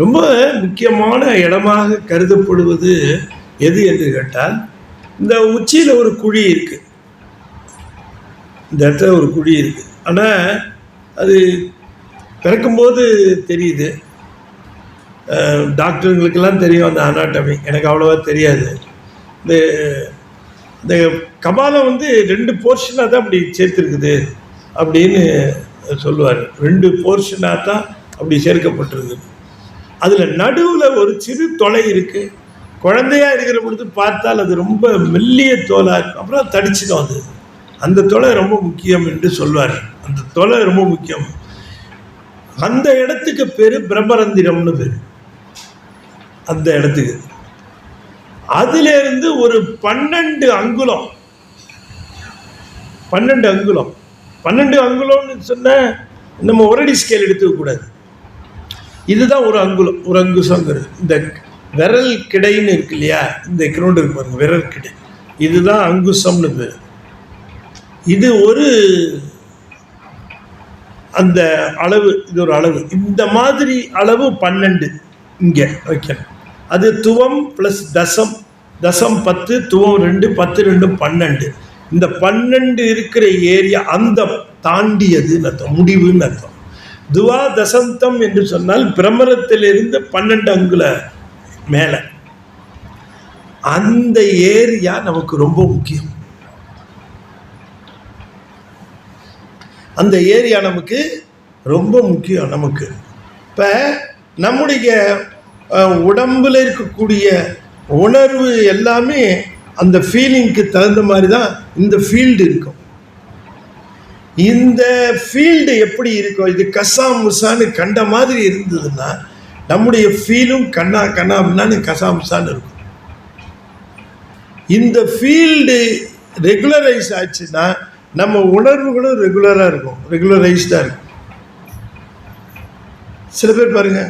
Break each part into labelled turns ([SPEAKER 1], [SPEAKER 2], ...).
[SPEAKER 1] ரொம்ப முக்கியமான இடமாக கருதப்படுவது எது என்று கேட்டால், இந்த உச்சியில் ஒரு குழி இருக்குது, இந்த இடத்துல ஒரு குழி இருக்குது. ஆனால் அது பிறக்கும்போது தெரியுது. டாக்டருங்களுக்கெல்லாம் தெரியும் அந்த அனாட்டமி, எனக்கு அவ்வளோவா தெரியாது. இந்த இந்த கபாலம் வந்து 2 போர்ஷனாக தான் அப்படி சேர்த்துருக்குது அப்படின்னு சொல்லுவார். 2 போர்ஷனாக தான் அப்படி சேர்க்கப்பட்டிருக்குது. அதில் நடுவில் ஒரு சிறு தொலை இருக்குது. குழந்தையாக இருக்கிற பொழுது பார்த்தால் அது ரொம்ப மெல்லிய தோலாக இருக்கும், அப்புறம் தடிச்சுடும். அது அந்த தொலை ரொம்ப முக்கியம் என்று சொல்வார். அந்த தொலை ரொம்ப முக்கியம். அந்த இடத்துக்கு பேர் பிரம்மரந்திரம்னு பேர். அந்த இடத்துக்கு அதிலிருந்து ஒரு 12 அங்குலம் 12 அங்குலம்னு சொன்ன நம்ம ஒரடி ஸ்கேல் எடுத்துக்கூடாது. இதுதான் ஒரு அங்குலம், ஒரு அங்குசங்கிறது. இந்த விரல் கிடைன்னு இருக்கு இல்லையா, இந்த கிரௌண்ட் இருக்கு பாருங்க, விரல் கிடை, இதுதான் அங்குசம்னு பேர். இது ஒரு அந்த அளவு, இது ஒரு அளவு. இந்த மாதிரி அளவு 12 இங்கே வைக்கணும். அது துவம் ப்ளஸ் தசம், தசம் 10, துவம் 2, 10 2 12. இந்த 12 இருக்கிற ஏரியா அந்த தாண்டியதுன்னு அர்த்தம், முடிவுன்னு அர்த்தம். துவா தசந்தம் என்று சொன்னால் பிரமரத்திலிருந்து 12 அங்குல மேலே அந்த ஏரியா நமக்கு ரொம்ப முக்கியம். அந்த ஏரியா நமக்கு ரொம்ப முக்கியம். நமக்கு இப்போ நம்முடைய உடம்பில் இருக்கக்கூடிய உணர்வு எல்லாமே அந்த ஃபீலிங்க்கு தகுந்த மாதிரி தான் இந்த ஃபீல்டு இருக்கும். இந்த ஃபீல்டு எப்படி இருக்கும், இது கசா முசான்னு கண்ட மாதிரி இருந்ததுன்னா நம்முடைய ஃபீலும் கண்ணா அப்படின்னான்னு கசா முசான்னு இருக்கும். இந்த ஃபீல்டு ரெகுலரைஸ் ஆச்சுன்னா நம்ம உணர்வுகளும் ரெகுலராக இருக்கும், ரெகுலரைஸ்டாக இருக்கும். சில பேர் பாருங்க,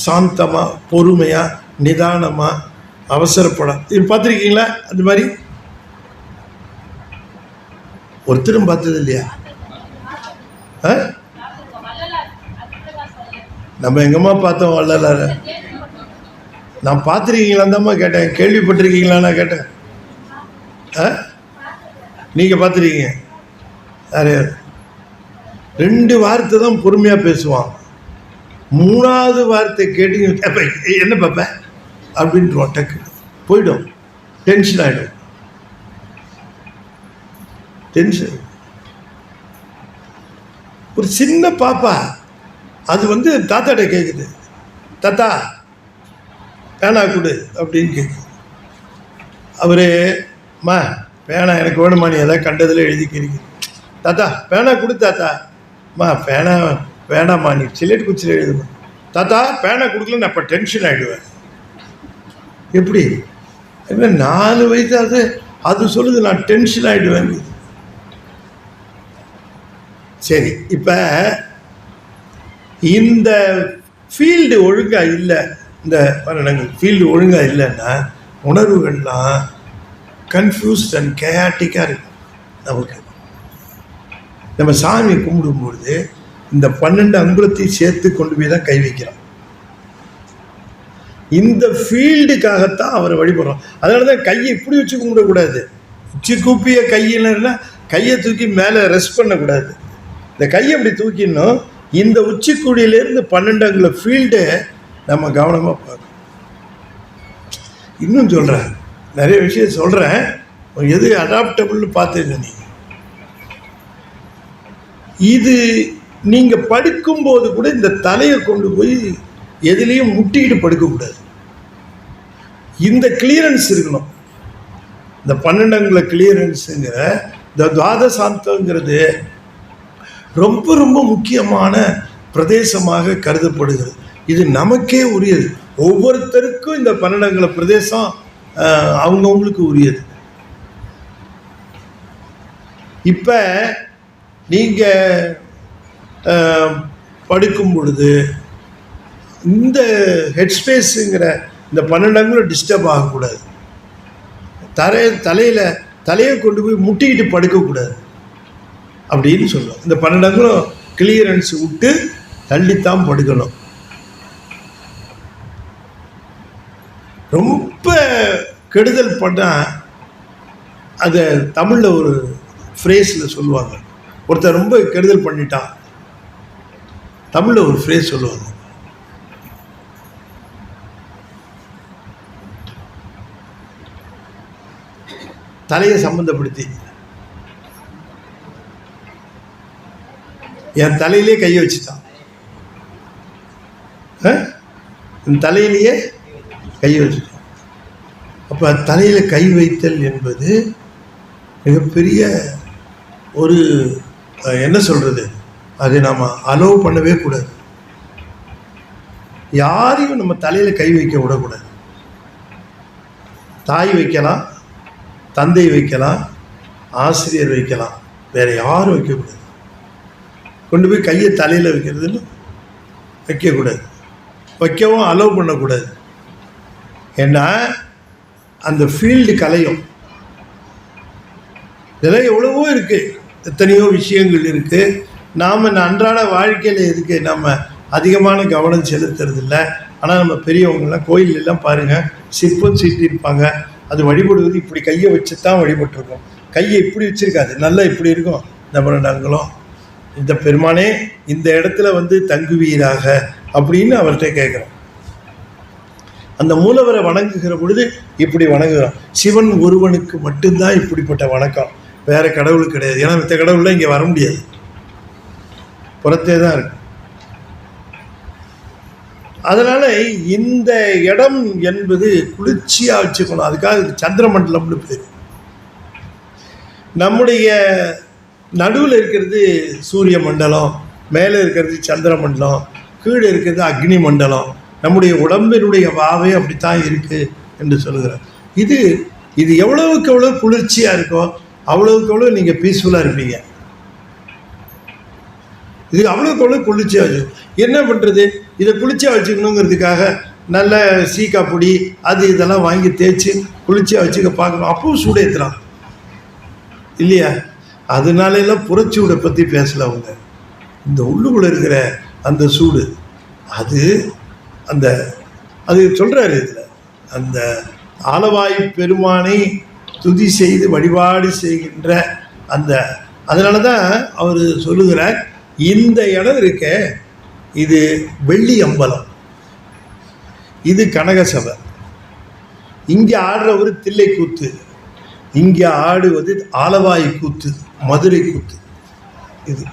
[SPEAKER 1] சாந்தமாக பொறுமையாக நிதானமாக அவசரப்படாம, இது பார்த்துருக்கீங்களா? அந்த மாதிரி ஒருத்தரும் பார்த்தது இல்லையா? நம்ம எங்கம்மா பார்த்தோம் வள்ளலார? நான் பார்த்துருக்கீங்களான்னு தான்மா கேட்டேன், கேள்விப்பட்டிருக்கீங்களான்னு நான் கேட்டேன். நீங்கள் பார்த்துருக்கீங்க? யார் 2 வார்த்தை தான் பொறுமையாக பேசுவான், 3ஆவது வார்த்தை கேட்டீங்க என்ன பார்ப்பேன் அப்படின்ட்டு டக்கு போயிடும், டென்ஷன் ஆகிடும். டென்ஷன். ஒரு சின்ன பாப்பா அது வந்து தாத்தாட்ட கேட்குது, தாத்தா பேனா கொடு அப்படின்னு கேட்குது. அவரு மா பேனா எனக்கு வேணுமா, நீ எதாவது கண்டதில் எழுதிக்கிறீங்க. தாத்தா பேனா கொடு தாத்தா. மா பேனா வேணாம்மா, நீ சிலேட் குச்சியில் எழுதுமா. தாத்தா பேனா கொடுக்கல, நான் இப்போ டென்ஷன் ஆகிடுவேன். எப்படி என்ன 4 வயசாவது அது சொல்லுது, நான் டென்ஷன் ஆகிடுவேன். சரி, இப்போ இந்த ஃபீல்டு ஒழுங்காக இல்லை, இந்த வருடங்கள் ஃபீல்டு ஒழுங்காக இல்லைன்னா உணர்வுகள்லாம் கன்ஃபியூஸ்ட் அண்ட் கேயாட்டிக்காக இருக்கும். நமக்கு நம்ம சாமி கும்பிடும்பொழுது இந்த 12 அங்குலத்தையும் சேர்த்து கொண்டு போய் தான் கை வைக்கிறோம். இந்த ஃபீல்டுக்காகத்தான் அவரை வழிபடுறோம். அதனால தான் கையை இப்படி வச்சு கும்பிடக்கூடாது. உச்சி கூப்பிய கையிலன்னா கையை தூக்கி மேலே ரெஸ்ட் பண்ணக்கூடாது. இந்த கையை அப்படி தூக்கிடணும். இந்த உச்சிக்குடியிலேருந்து 12 அங்குல ஃபீல்டு நம்ம கவனமாக பார்க்கணும். இன்னும் சொல்கிறேன், நிறைய விஷயம் சொல்கிறேன், எது அடாப்டபுள்னு பார்த்துங்க. நீங்கள் இது நீங்கள் படுக்கும்போது கூட இந்த தலையை கொண்டு போய் எதுலேயும் முட்டிக்கிட்டு படுக்கக்கூடாது. இந்த கிளியரன்ஸ் இருக்கணும். இந்த 12 அங்குல கிளியரன்ஸுங்கிற இந்த துவாதசாந்தங்கிறது ரொம்ப ரொம்ப முக்கியமான பிரதேசமாக கருதப்படுகிறது. இது நமக்கே உரியது. ஒவ்வொருத்தருக்கும் இந்த 12 அங்குல பிரதேசம் அவங்கவுங்களுக்கு உரியது. இப்போ நீங்கள் படுக்கும் பொழுது இந்த ஹெட்ஸ்பேஸுங்கிற இந்த 12 அங்குலம் டிஸ்டர்ப் ஆகக்கூடாது. தலையை கொண்டு போய் முட்டிக்கிட்டு படுக்கக்கூடாது அப்படின்னு சொல்லுவோம். இந்த 12 அங்குலம் கிளியரன்ஸ் விட்டு தள்ளித்தான் படுக்கணும். ரொம்ப கெடுதல் பண்ணால் அதை தமிழில் ஒரு ஃப்ரேஸில் சொல்லுவாங்க. ஒருத்தர் ரொம்ப கெடுதல் பண்ணிட்டான், தமிழில் ஒரு ஃப்ரேஸ் சொல்லுவாங்க. தலையை சம்மந்தப்படுத்தி, என் தலையிலே கையை வச்சுட்டான், என் தலையிலேயே கையை வச்சுட்டான். அப்போ தலையில் கை வைத்தல் என்பது மிகப்பெரிய ஒரு என்ன சொல்கிறது, அதை நாம் அலோவ் பண்ணவே கூடாது. யாரையும் நம்ம தலையில் கை வைக்க விடக்கூடாது. தாய் வைக்கலாம், தந்தை வைக்கலாம், ஆசிரியர் வைக்கலாம், வேறு யாரும் வைக்கக்கூடாது. கொண்டு போய் கையை தலையில் வைக்கிறதுன்னு வைக்கக்கூடாது, வைக்கவும் அலோவ் பண்ணக்கூடாது. ஏன்னா அந்த ஃபீல்டு கலையும். இதெல்லாம் எவ்வளவோ இருக்குது, எத்தனையோ விஷயங்கள் இருக்குது. நாம் அன்றாட வாழ்க்கையில் எதுக்கு நம்ம அதிகமான கவனம் செலுத்துறதில்ல. ஆனால் நம்ம பெரியவங்களாம் கோயிலெல்லாம் பாருங்கள், சிற்பம் சீட்டியிருப்பாங்க. அது வழிபடுவது இப்படி கையை வச்சு தான் வழிபட்டுருக்கோம். கையை இப்படி வச்சுருக்காது, நல்லா இப்படி இருக்கும். நம்ம நாங்களும் இந்த பெருமானே இந்த இடத்துல வந்து தங்குவீராக அப்படின்னு அவர்கிட்ட கேட்குறோம். அந்த மூலவரை வணங்குகிற பொழுது இப்படி வணங்குகிறோம். சிவன் ஒருவனுக்கு மட்டும்தான் இப்படிப்பட்ட வணக்கம், வேறு கடவுள் கிடையாது. ஏன்னா மற்ற கடவுள்லாம் இங்கே வர முடியாது, புறத்தே தான் இருக்கு. அதனால் இந்த இடம் என்பது குளிர்ச்சியாக வச்சுக்கணும். அதுக்காக சந்திரமண்டலம்னு பேர். நம்முடைய நடுவில் இருக்கிறது சூரிய மண்டலம், மேலே இருக்கிறது சந்திர மண்டலம், கீழே இருக்கிறது அக்னி மண்டலம். நம்முடைய உடம்பினுடைய வாவே அப்படித்தான் இருக்குது என்று சொல்லுகிறார். இது எவ்வளவுக்கு எவ்வளோ குளிர்ச்சியாக இருக்கோ அவ்வளவுக்கு எவ்வளோ நீங்கள் பீஸ்ஃபுல்லாக இருப்பீங்க. இது அவ்வளோக்கு எவ்வளோ குளிர்ச்சியாக வச்சு என்ன பண்ணுறது, இதை குளிர்ச்சியாக வச்சுக்கணுங்கிறதுக்காக நல்ல சீக்கா பொடி அது இதெல்லாம் வாங்கி தேய்ச்சி குளிர்ச்சியாக வச்சுக்க பார்க்கணும். அப்பவும் சூடு ஏற்றுறான் இல்லையா? அதனாலெல்லாம் புறச்சூடை பற்றி பேசல அவங்க. இந்த உள்ளுக்குள்ளே இருக்கிற அந்த சூடு, அது சொல்கிறாரு இதில். அந்த ஆலவாய் பெருமானை துதி செய்து வழிபாடு செய்கின்ற அதனால தான் அவர் சொல்லுகிறார், இந்த இடம் இருக்க இது வெள்ளி அம்பலம், இது கனகசபை, இங்கே ஆடுற ஒரு தில்லை கூத்து, இங்கே ஆடுவது ஆலவாய் கூத்து, மதுரை கூத்து. இது